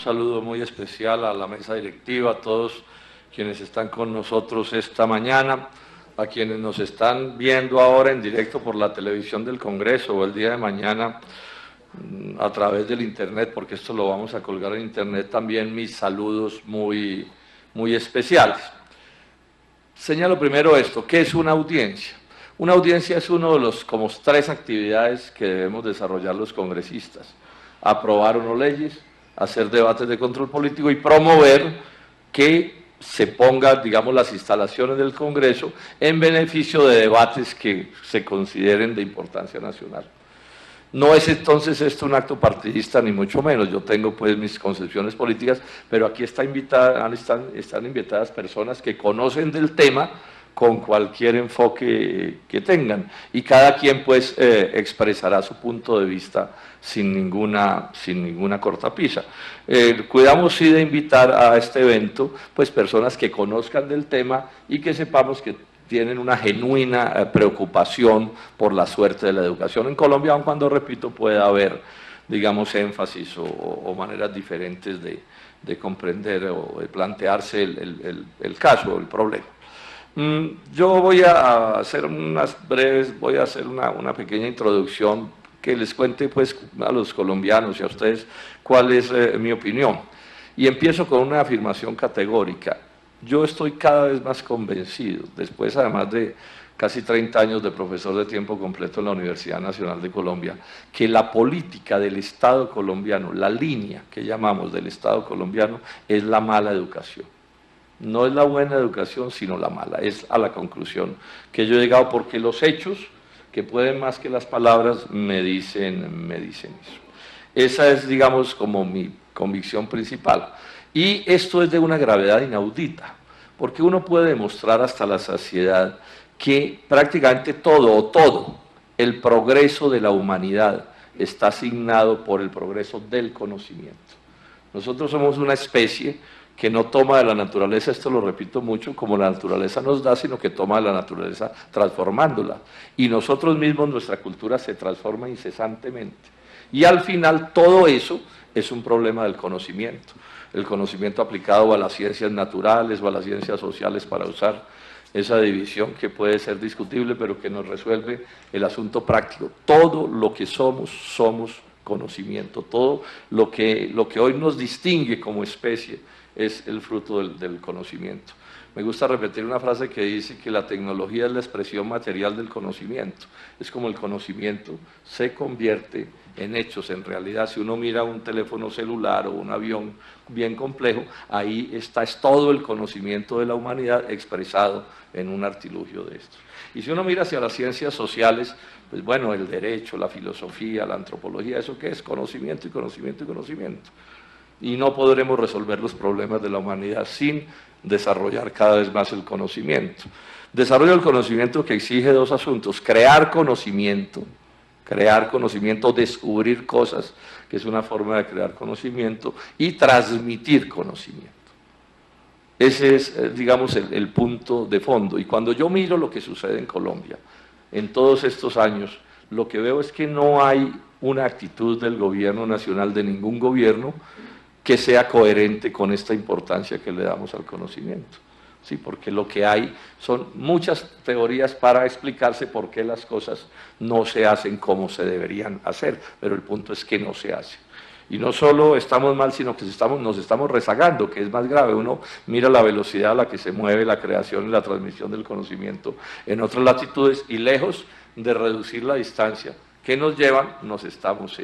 saludo muy especial a la mesa directiva, a todos quienes están con nosotros esta mañana, a quienes nos están viendo ahora en directo por la televisión del Congreso o el día de mañana a través del Internet, porque esto lo vamos a colgar en Internet también, mis saludos muy especiales. Señalo primero esto, ¿qué es una audiencia? Una audiencia es uno de los como 3 actividades que debemos desarrollar los congresistas: aprobar o no leyes, hacer debates de control político y promover que se pongan, digamos, las instalaciones del Congreso en beneficio de debates que se consideren de importancia nacional. No es entonces esto un acto partidista, ni mucho menos. Yo tengo pues mis concepciones políticas, pero aquí están invitadas personas que conocen del tema con cualquier enfoque que tengan, y cada quien pues expresará su punto de vista sin ninguna cortapisa. Cuidamos sí de invitar a este evento pues personas que conozcan del tema y que sepamos que tienen una genuina preocupación por la suerte de la educación en Colombia, aun cuando, repito, pueda haber, digamos, énfasis o maneras diferentes de comprender o de plantearse el caso o el problema. Yo voy a hacer una pequeña introducción que les cuente pues a los colombianos y a ustedes cuál es mi opinión. Y empiezo con una afirmación categórica. Yo estoy cada vez más convencido, después además de casi 30 años de profesor de tiempo completo en la Universidad Nacional de Colombia, que la política del Estado colombiano, la línea que llamamos del Estado colombiano, es la mala educación. No es la buena educación, sino la mala. Es a la conclusión que yo he llegado, porque los hechos, que pueden más que las palabras, me dicen eso. Esa es, digamos, como mi convicción principal. Y esto es de una gravedad inaudita, porque uno puede demostrar hasta la saciedad que prácticamente todo el progreso de la humanidad está asignado por el progreso del conocimiento. Nosotros somos una especie que no toma de la naturaleza, esto lo repito mucho, como la naturaleza nos da, sino que toma de la naturaleza transformándola. Y nosotros mismos, nuestra cultura se transforma incesantemente. Y al final todo eso es un problema del conocimiento. El conocimiento aplicado a las ciencias naturales o a las ciencias sociales, para usar esa división que puede ser discutible, pero que nos resuelve el asunto práctico. Todo lo que somos conocimiento. Todo lo que hoy nos distingue como especie es el fruto del conocimiento. Me gusta repetir una frase que dice que la tecnología es la expresión material del conocimiento. Es como el conocimiento se convierte en hechos, en realidad. Si uno mira un teléfono celular o un avión bien complejo, ahí es todo el conocimiento de la humanidad expresado en un artilugio de estos. Y si uno mira hacia las ciencias sociales, pues bueno, el derecho, la filosofía, la antropología, ¿eso qué es? Conocimiento y conocimiento y conocimiento. Y no podremos resolver los problemas de la humanidad sin desarrollar cada vez más el conocimiento. Desarrollo del conocimiento que exige 2 asuntos: crear conocimiento, descubrir cosas, que es una forma de crear conocimiento, y transmitir conocimiento. Ese es, digamos, el punto de fondo. Y cuando yo miro lo que sucede en Colombia en todos estos años, lo que veo es que no hay una actitud del gobierno nacional, de ningún gobierno, que sea coherente con esta importancia que le damos al conocimiento. Sí, porque lo que hay son muchas teorías para explicarse por qué las cosas no se hacen como se deberían hacer, pero el punto es que no se hace. Y no solo estamos mal, sino que nos estamos rezagando, que es más grave. Uno mira la velocidad a la que se mueve la creación y la transmisión del conocimiento en otras latitudes, y lejos de reducir la distancia que nos llevan, nos estamos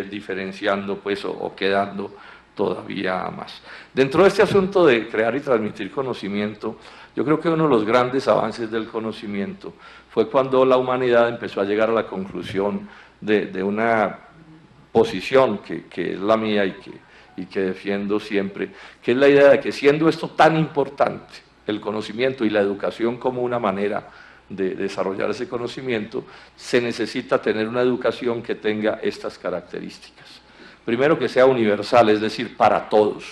diferenciando pues, o quedando todavía más. Dentro de este asunto de crear y transmitir conocimiento, yo creo que uno de los grandes avances del conocimiento fue cuando la humanidad empezó a llegar a la conclusión de una posición que es la mía y que defiendo siempre, que es la idea de que, siendo esto tan importante, el conocimiento y la educación como una manera de desarrollar ese conocimiento, se necesita tener una educación que tenga estas características. Primero, que sea universal, es decir, para todos.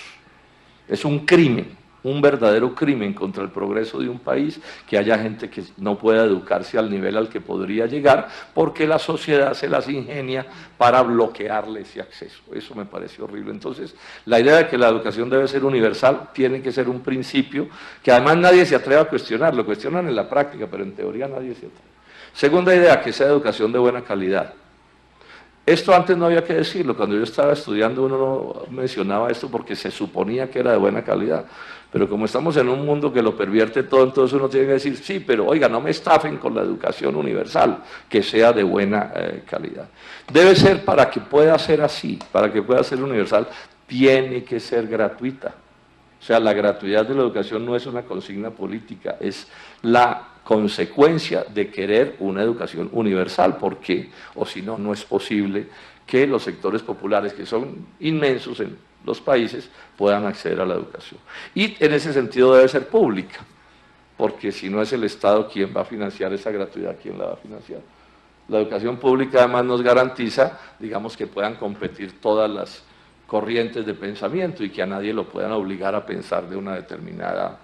Es un crimen un verdadero crimen contra el progreso de un país que haya gente que no pueda educarse al nivel al que podría llegar porque la sociedad se las ingenia para bloquearle ese acceso. Eso me parece horrible. Entonces, la idea de que la educación debe ser universal tiene que ser un principio que además nadie se atreve a cuestionar, lo cuestionan en la práctica, pero en teoría nadie se atreve. Segunda idea, que sea educación de buena calidad. Esto antes no había que decirlo, cuando yo estaba estudiando uno no mencionaba esto porque se suponía que era de buena calidad, pero como estamos en un mundo que lo pervierte todo, entonces uno tiene que decir, sí, pero oiga, no me estafen con la educación universal, que sea de buena calidad. Debe ser, para que pueda ser así, para que pueda ser universal, tiene que ser gratuita. O sea, la gratuidad de la educación no es una consigna política, es la consecuencia de querer una educación universal, porque, o si no, no es posible que los sectores populares, que son inmensos en los países, puedan acceder a la educación. Y en ese sentido debe ser pública, porque si no es el Estado quien va a financiar esa gratuidad, ¿quién la va a financiar? La educación pública además nos garantiza, digamos, que puedan competir todas las corrientes de pensamiento y que a nadie lo puedan obligar a pensar de una determinada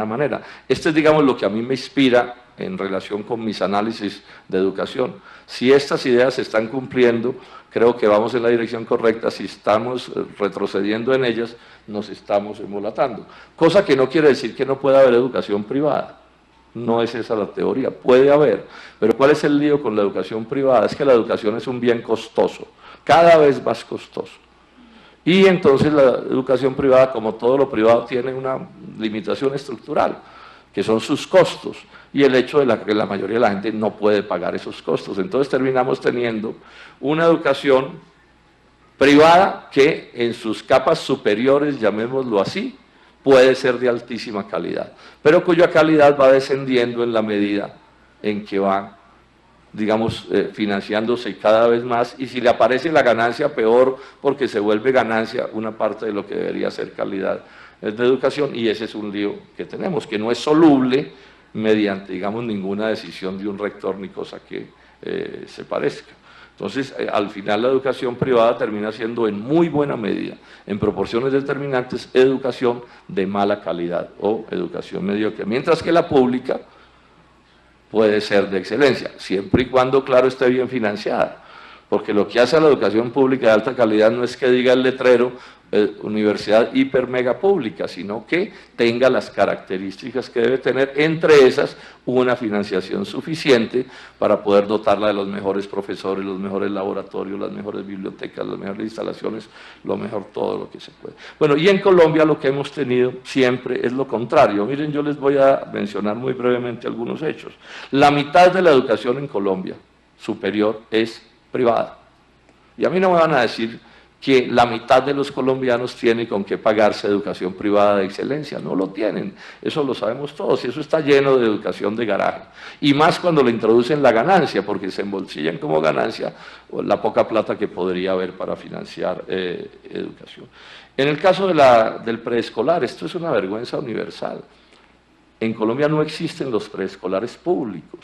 manera. Este es, digamos, lo que a mí me inspira en relación con mis análisis de educación. Si estas ideas se están cumpliendo, creo que vamos en la dirección correcta. Si estamos retrocediendo en ellas, nos estamos embolatando. Cosa que no quiere decir que no pueda haber educación privada. No es esa la teoría, puede haber. Pero ¿cuál es el lío con la educación privada? Es que la educación es un bien costoso, cada vez más costoso. Y entonces la educación privada, como todo lo privado, tiene una limitación estructural, que son sus costos, y el hecho de que la mayoría de la gente no puede pagar esos costos. Entonces terminamos teniendo una educación privada que en sus capas superiores, llamémoslo así, puede ser de altísima calidad, pero cuya calidad va descendiendo en la medida en que va, digamos, financiándose cada vez más, y si le aparece la ganancia, peor, porque se vuelve ganancia una parte de lo que debería ser calidad de educación, y ese es un lío que tenemos, que no es soluble mediante, digamos, ninguna decisión de un rector ni cosa que se parezca. Entonces, al final la educación privada termina siendo en muy buena medida, en proporciones determinantes, educación de mala calidad o educación mediocre, mientras que la pública puede ser de excelencia, siempre y cuando, claro, esté bien financiada, porque lo que hace a la educación pública de alta calidad no es que diga el letrero universidad hiper mega pública, sino que tenga las características que debe tener, entre esas una financiación suficiente para poder dotarla de los mejores profesores, los mejores laboratorios, las mejores bibliotecas, las mejores instalaciones, lo mejor todo lo que se puede. Bueno, y en Colombia lo que hemos tenido siempre es lo contrario. Miren, yo les voy a mencionar muy brevemente algunos hechos. La mitad de la educación en Colombia superior es privada. Y a mí no me van a decir que la mitad de los colombianos tiene con qué pagarse educación privada de excelencia. No lo tienen, eso lo sabemos todos, y eso está lleno de educación de garaje. Y más cuando le introducen la ganancia, porque se embolsillan como ganancia la poca plata que podría haber para financiar educación. En el caso del preescolar, esto es una vergüenza universal. En Colombia no existen los preescolares públicos.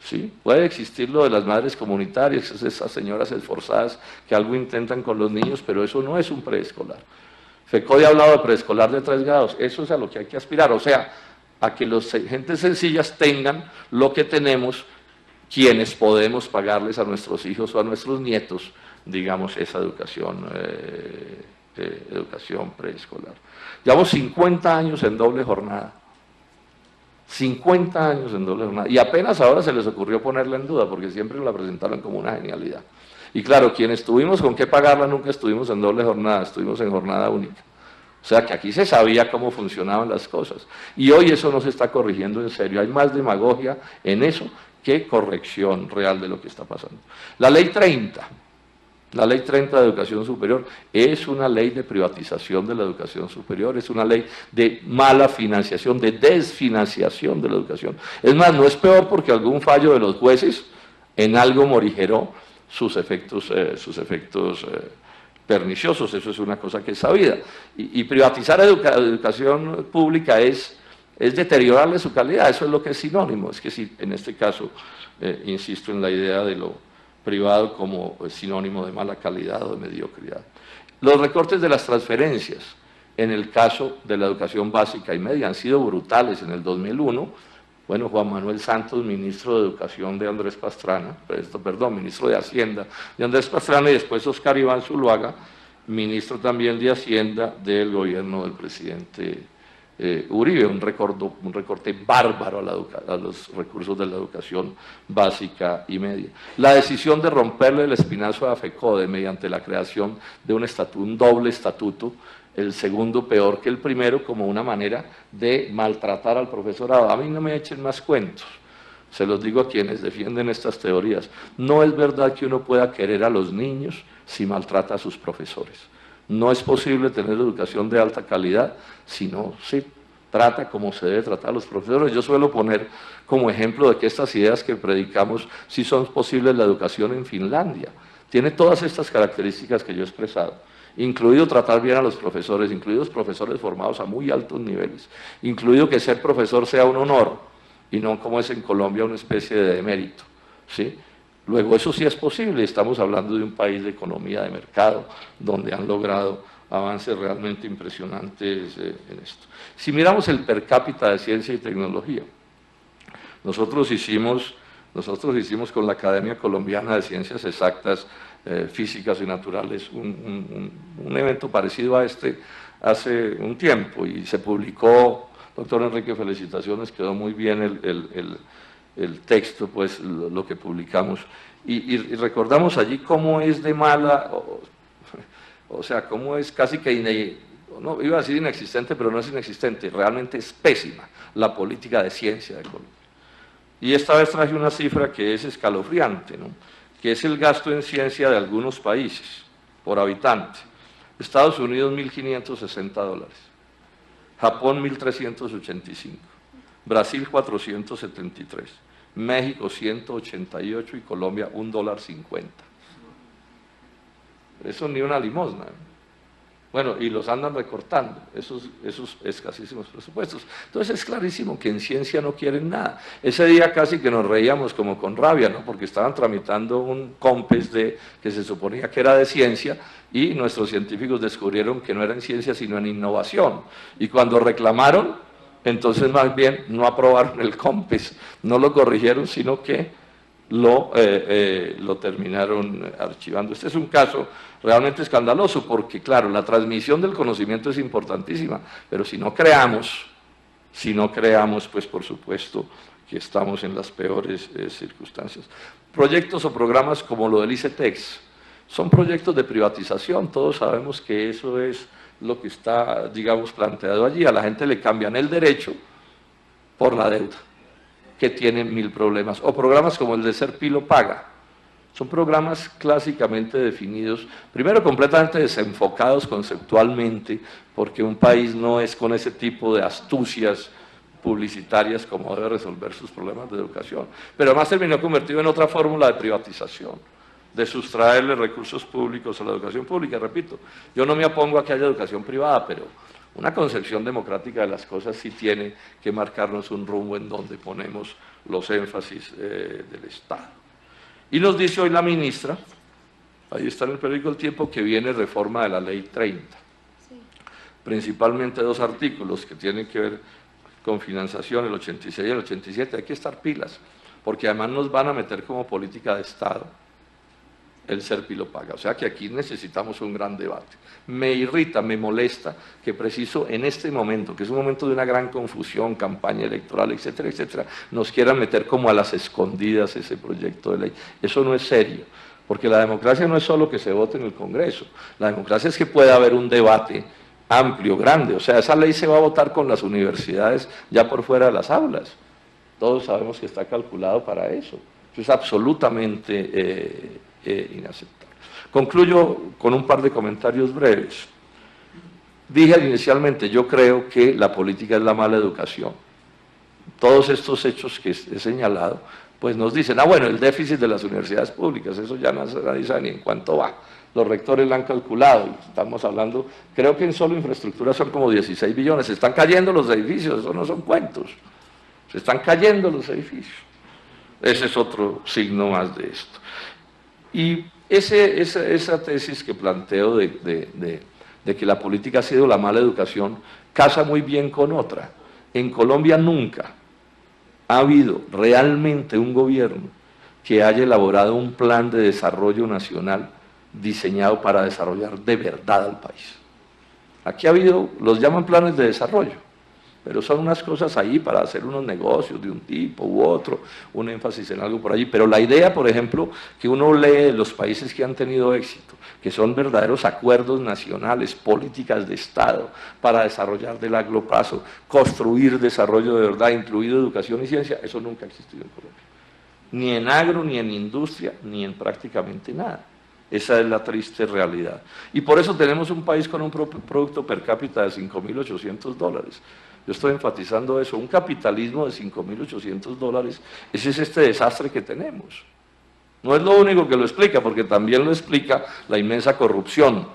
¿Sí? Puede existir lo de las madres comunitarias, esas señoras esforzadas que algo intentan con los niños, pero eso no es un preescolar. FECODE ha hablado de preescolar de 3 grados, eso es a lo que hay que aspirar, o sea, a que las gentes sencillas tengan lo que tenemos quienes podemos pagarles a nuestros hijos o a nuestros nietos, digamos, esa educación preescolar. Llevamos 50 años en doble jornada. 50 años en doble jornada, y apenas ahora se les ocurrió ponerla en duda, porque siempre la presentaron como una genialidad. Y claro, quienes tuvimos con qué pagarla nunca estuvimos en doble jornada, estuvimos en jornada única. O sea que aquí se sabía cómo funcionaban las cosas. Y hoy eso no se está corrigiendo en serio, hay más demagogia en eso que corrección real de lo que está pasando. La ley 30. La ley 30 de educación superior es una ley de privatización de la educación superior, es una ley de mala financiación, de desfinanciación de la educación. Es más, no es peor porque algún fallo de los jueces en algo morigeró sus efectos perniciosos, eso es una cosa que es sabida. Y privatizar educación pública es deteriorarle su calidad, eso es lo que es sinónimo. Es que si en este caso, insisto en la idea de lo privado como sinónimo de mala calidad o de mediocridad. Los recortes de las transferencias. En el caso de la educación básica y media han sido brutales. En el 2001, bueno, Juan Manuel Santos, ministro de Educación de Andrés Pastrana, ministro de Hacienda de Andrés Pastrana, y después Oscar Iván Zuluaga, ministro también de Hacienda del gobierno del presidente Uribe, un recorte bárbaro a los recursos de la educación básica y media. La decisión de romperle el espinazo a FECODE mediante la creación de un doble estatuto, el segundo peor que el primero, como una manera de maltratar al profesorado. A mí no me echen más cuentos, se los digo a quienes defienden estas teorías. No es verdad que uno pueda querer a los niños si maltrata a sus profesores. No es posible tener educación de alta calidad si no se trata como se debe tratar a los profesores. Yo suelo poner como ejemplo de que estas ideas que predicamos sí son posibles la educación en Finlandia. Tiene todas estas características que yo he expresado, incluido tratar bien a los profesores, incluidos profesores formados a muy altos niveles, incluido que ser profesor sea un honor y no como es en Colombia una especie de demérito, ¿sí? Luego eso sí es posible, estamos hablando de un país de economía de mercado, donde han logrado avances realmente impresionantes en esto. Si miramos el per cápita de ciencia y tecnología, nosotros hicimos con la Academia Colombiana de Ciencias Exactas, Físicas y Naturales un evento parecido a este hace un tiempo y se publicó, doctor Enrique, felicitaciones, quedó muy bien el texto, pues lo que publicamos, y recordamos allí cómo es de mala, o sea, cómo es casi que, no iba a decir inexistente, pero no es inexistente, realmente es pésima la política de ciencia de Colombia. Y esta vez traje una cifra que es escalofriante, ¿no? Que es el gasto en ciencia de algunos países por habitante. Estados Unidos, $1.560, Japón, 1.385, Brasil, 473, México, 188 y Colombia, $1.50. Eso ni una limosna. Bueno, y los andan recortando, esos escasísimos presupuestos. Entonces es clarísimo que en ciencia no quieren nada. Ese día casi que nos reíamos como con rabia, ¿no? Porque estaban tramitando un COMPES que se suponía que era de ciencia y nuestros científicos descubrieron que no era en ciencia sino en innovación. Y cuando reclamaron, entonces más bien no aprobaron el COMPES, no lo corrigieron, sino que lo terminaron archivando. Este es un caso realmente escandaloso porque, claro, la transmisión del conocimiento es importantísima, pero si no creamos, pues por supuesto que estamos en las peores circunstancias. Proyectos o programas como lo del ICETEX son proyectos de privatización, todos sabemos que eso es lo que está, digamos, planteado allí. A la gente le cambian el derecho por la deuda, que tienen 1000 problemas, o programas como el de Serpilo Paga. Son programas clásicamente definidos, primero completamente desenfocados conceptualmente, porque un país no es con ese tipo de astucias publicitarias como debe resolver sus problemas de educación, pero además terminó convertido en otra fórmula de privatización, de sustraerle recursos públicos a la educación pública. Repito, yo no me opongo a que haya educación privada, pero una concepción democrática de las cosas sí tiene que marcarnos un rumbo en donde ponemos los énfasis del Estado. Y nos dice hoy la ministra, ahí está en el periódico El Tiempo, que viene reforma de la Ley 30. Sí. Principalmente 2 artículos que tienen que ver con financiación, el 86 y el 87. Hay que estar pilas, porque además nos van a meter como política de Estado el Serpilo Paga. O sea que aquí necesitamos un gran debate. Me irrita, me molesta que preciso en este momento, que es un momento de una gran confusión, campaña electoral, etcétera, etcétera, nos quieran meter como a las escondidas ese proyecto de ley. Eso no es serio, porque la democracia no es solo que se vote en el Congreso, la democracia es que pueda haber un debate amplio, grande. O sea, esa ley se va a votar con las universidades ya por fuera de las aulas. Todos sabemos que está calculado para eso. Eso es absolutamente inaceptable. Concluyo con un par de comentarios breves. Dije inicialmente, yo creo que la política es la mala educación. Todos estos hechos que he señalado, pues nos dicen, bueno, el déficit de las universidades públicas, eso ya nadie sabe ni en cuánto va. Los rectores lo han calculado, estamos hablando, creo que en solo infraestructura son como 16 billones, se están cayendo los edificios, eso no son cuentos, se están cayendo los edificios. Ese es otro signo más de esto. Y esa tesis que planteo de de que la política ha sido la mala educación, casa muy bien con otra. En Colombia nunca ha habido realmente un gobierno que haya elaborado un plan de desarrollo nacional diseñado para desarrollar de verdad al país. Aquí ha habido, los llaman planes de desarrollo, pero son unas cosas ahí para hacer unos negocios de un tipo u otro, un énfasis en algo por allí. Pero la idea, por ejemplo, que uno lee de los países que han tenido éxito, que son verdaderos acuerdos nacionales, políticas de Estado para desarrollar de largo plazo, construir desarrollo de verdad, incluido educación y ciencia, eso nunca ha existido en Colombia. Ni en agro, ni en industria, ni en prácticamente nada. Esa es la triste realidad. Y por eso tenemos un país con un producto per cápita de $5.800. Yo estoy enfatizando eso, un capitalismo de $5.800, ese es este desastre que tenemos. No es lo único que lo explica, porque también lo explica la inmensa corrupción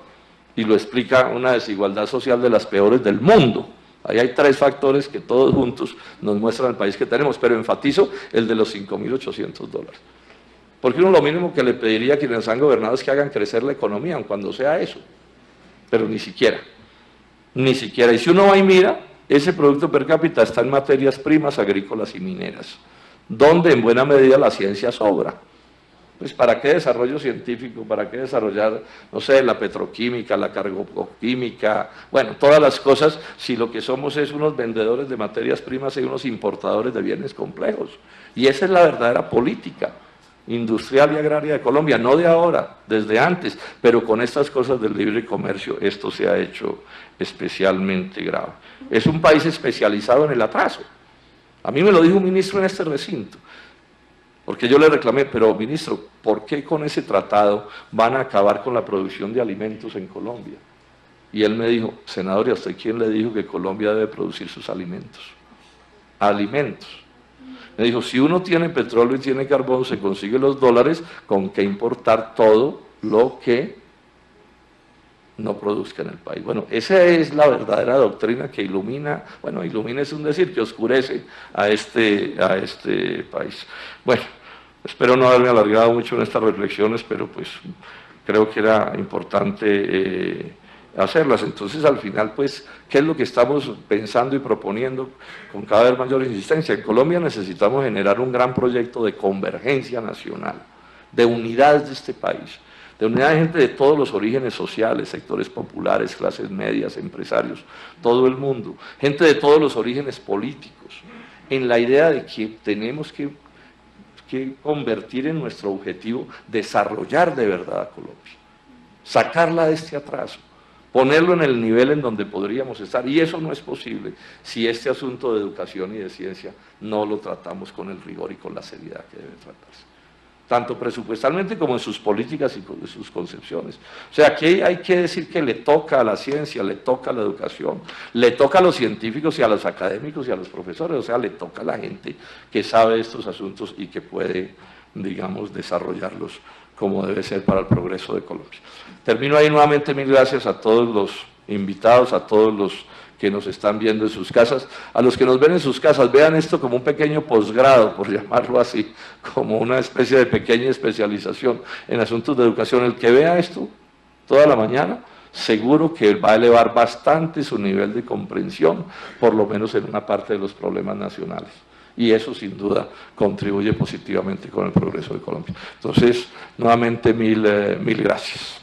y lo explica una desigualdad social de las peores del mundo. Ahí hay tres factores que todos juntos nos muestran el país que tenemos, pero enfatizo el de los $5.800. Porque uno lo mínimo que le pediría a quienes han gobernado es que hagan crecer la economía, aun cuando sea eso. Pero ni siquiera. Ni siquiera. Y si uno va y mira, ese producto per cápita está en materias primas agrícolas y mineras, donde en buena medida la ciencia sobra. Pues ¿para qué desarrollo científico? ¿Para qué desarrollar, no sé, la petroquímica, la carboquímica? Bueno, todas las cosas, si lo que somos es unos vendedores de materias primas y unos importadores de bienes complejos. Y esa es la verdadera política industrial y agraria de Colombia, no de ahora, desde antes, pero con estas cosas del libre comercio esto se ha hecho especialmente grave. Es un país especializado en el atraso. A mí me lo dijo un ministro en este recinto, porque yo le reclamé, pero ministro, ¿por qué con ese tratado van a acabar con la producción de alimentos en Colombia? Y él me dijo, senador, ¿y a usted quién le dijo que Colombia debe producir sus alimentos? Alimentos. Me dijo, si uno tiene petróleo y tiene carbón, se consigue los dólares, ¿con qué importar todo lo que no produzca en el país? Bueno, esa es la verdadera doctrina que ilumina, bueno, ilumina es un decir, que oscurece a este país. Bueno, espero no haberme alargado mucho en estas reflexiones, pero pues creo que era importante hacerlas. Entonces, al final, pues, ¿qué es lo que estamos pensando y proponiendo con cada vez mayor insistencia? En Colombia necesitamos generar un gran proyecto de convergencia nacional, de unidad de este país, de unidad de gente de todos los orígenes sociales, sectores populares, clases medias, empresarios, todo el mundo, gente de todos los orígenes políticos, en la idea de que tenemos que convertir en nuestro objetivo desarrollar de verdad a Colombia, sacarla de este atraso, ponerlo en el nivel en donde podríamos estar, y eso no es posible si este asunto de educación y de ciencia no lo tratamos con el rigor y con la seriedad que debe tratarse, tanto presupuestalmente como en sus políticas y en sus concepciones. O sea, aquí hay que decir que le toca a la ciencia, le toca a la educación, le toca a los científicos y a los académicos y a los profesores, o sea, le toca a la gente que sabe estos asuntos y que puede, digamos, desarrollarlos como debe ser para el progreso de Colombia. Termino ahí nuevamente, mil gracias a todos los invitados, a todos los que nos están viendo en sus casas, a los que nos ven en sus casas, vean esto como un pequeño posgrado, por llamarlo así, como una especie de pequeña especialización en asuntos de educación. El que vea esto toda la mañana, seguro que va a elevar bastante su nivel de comprensión, por lo menos en una parte de los problemas nacionales. Y eso sin duda contribuye positivamente con el progreso de Colombia. Entonces, nuevamente mil gracias.